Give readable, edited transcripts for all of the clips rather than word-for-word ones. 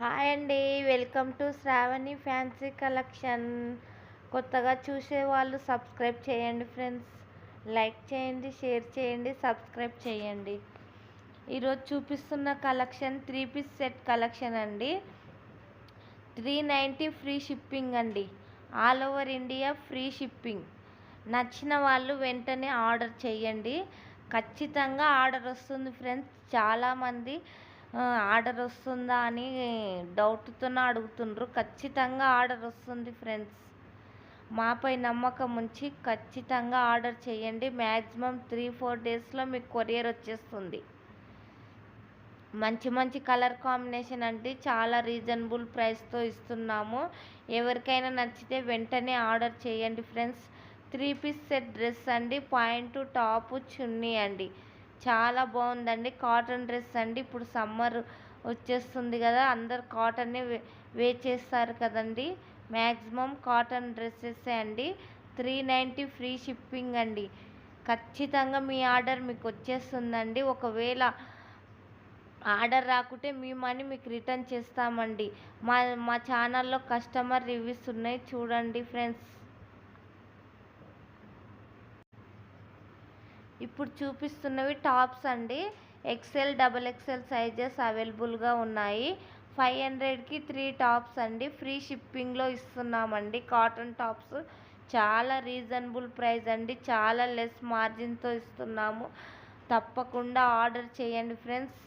Hi అండి. Welcome to Shravani fancy collection. కొత్తగా చూసేవాళ్ళు సబ్స్క్రైబ్ చేయండి ఫ్రెండ్స్. లైక్ చేయండి, షేర్ చేయండి, సబ్స్క్రైబ్ చేయండి. ఈరోజు చూపిస్తున్న కలెక్షన్ 3 పీస్ సెట్ కలెక్షన్ అండి. 390 ఫ్రీ షిప్పింగ్ అండి. All over India free shipping. నచ్చిన వాళ్ళు వెంటనే ఆర్డర్ చేయండి. ఖచ్చితంగా ఆర్డర్ వస్తుంది ఫ్రెండ్స్. చాలామంది ఆర్డర్ వస్తుందా అని డౌట్తో అడుగుతుండ్రు. ఖచ్చితంగా ఆర్డర్ వస్తుంది ఫ్రెండ్స్. మాపై నమ్మకం ఉంచి ఖచ్చితంగా ఆర్డర్ చేయండి. మ్యాక్సిమం 3-4 డేస్లో మీకు కొరియర్ వచ్చేస్తుంది. మంచి మంచి కలర్ కాంబినేషన్ అంటే చాలా రీజనబుల్ ప్రైస్తో ఇస్తున్నాము. ఎవరికైనా నచ్చితే వెంటనే ఆర్డర్ చేయండి ఫ్రెండ్స్. 3 పీస్ సెట్ డ్రెస్ అండి. పాయింట్ టాప్ చున్నీ అండి. చాలా బాగుందండి. కాటన్ డ్రెస్ అండి. ఇప్పుడు సమ్మర్ వచ్చేస్తుంది కదా, అందరు కాటన్నే చేస్తారు కదండి. మ్యాక్సిమం కాటన్ డ్రెస్సెస్ అండి. 390 ఫ్రీ షిప్పింగ్ అండి. ఖచ్చితంగా మీ ఆర్డర్ మీకు వచ్చేస్తుందండి. ఒకవేళ ఆర్డర్ రాకుంటే మీ మనీ మీకు రిటర్న్ చేస్తామండి. మా ఛానల్లో కస్టమర్ రివ్యూస్ ఉన్నాయి, చూడండి ఫ్రెండ్స్. ఇప్పుడు చూపిస్తున్నవి టాప్స్ అండి. XL, XXL సైజెస్ అవైలబుల్గా ఉన్నాయి. 500కి 3 టాప్స్ అండి. ఫ్రీ షిప్పింగ్లో ఇస్తున్నామండి. కాటన్ టాప్స్ చాలా రీజనబుల్ ప్రైస్ అండి. చాలా లెస్ మార్జిన్తో ఇస్తున్నాము. తప్పకుండా ఆర్డర్ చేయండి ఫ్రెండ్స్.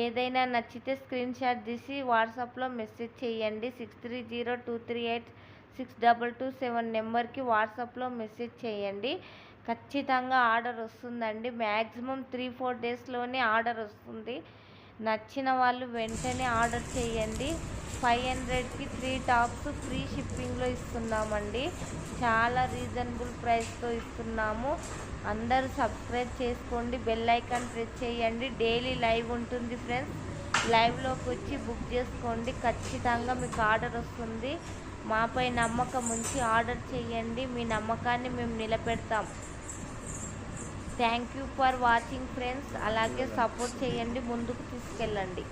ఏదైనా నచ్చితే స్క్రీన్ షాట్ తీసి వాట్సాప్లో మెసేజ్ చేయండి. 6302386227 నెంబర్కి వాట్సాప్లో మెసేజ్ చేయండి. ఖచ్చితంగా ఆర్డర్ వస్తుందండి. మ్యాక్సిమం 3-4 డేస్లోనే ఆర్డర్ వస్తుంది. నచ్చిన వాళ్ళు వెంటనే ఆర్డర్ చేయండి. 500కి 3 టాప్స్ ఫ్రీ షిప్పింగ్లో ఇస్తున్నామండి. చాలా రీజనబుల్ ప్రైస్తో ఇస్తున్నాము. అందరూ సబ్స్క్రైబ్ చేసుకోండి, బెల్ ఐకాన్ ప్రెస్ చేయండి. డైలీ లైవ్ ఉంటుంది ఫ్రెండ్స్. లైవ్లోకి వచ్చి బుక్ చేసుకోండి. ఖచ్చితంగా మీకు ఆర్డర్ వస్తుంది. మాపై నమ్మకం ఉంచి ఆర్డర్ చేయండి. మీ నమ్మకాన్ని మేము నిలబెడతాం. Thank you for watching friends. అలాగే సపోర్ట్ చేయండి, ముందుకు తీసుకెళ్ళండి.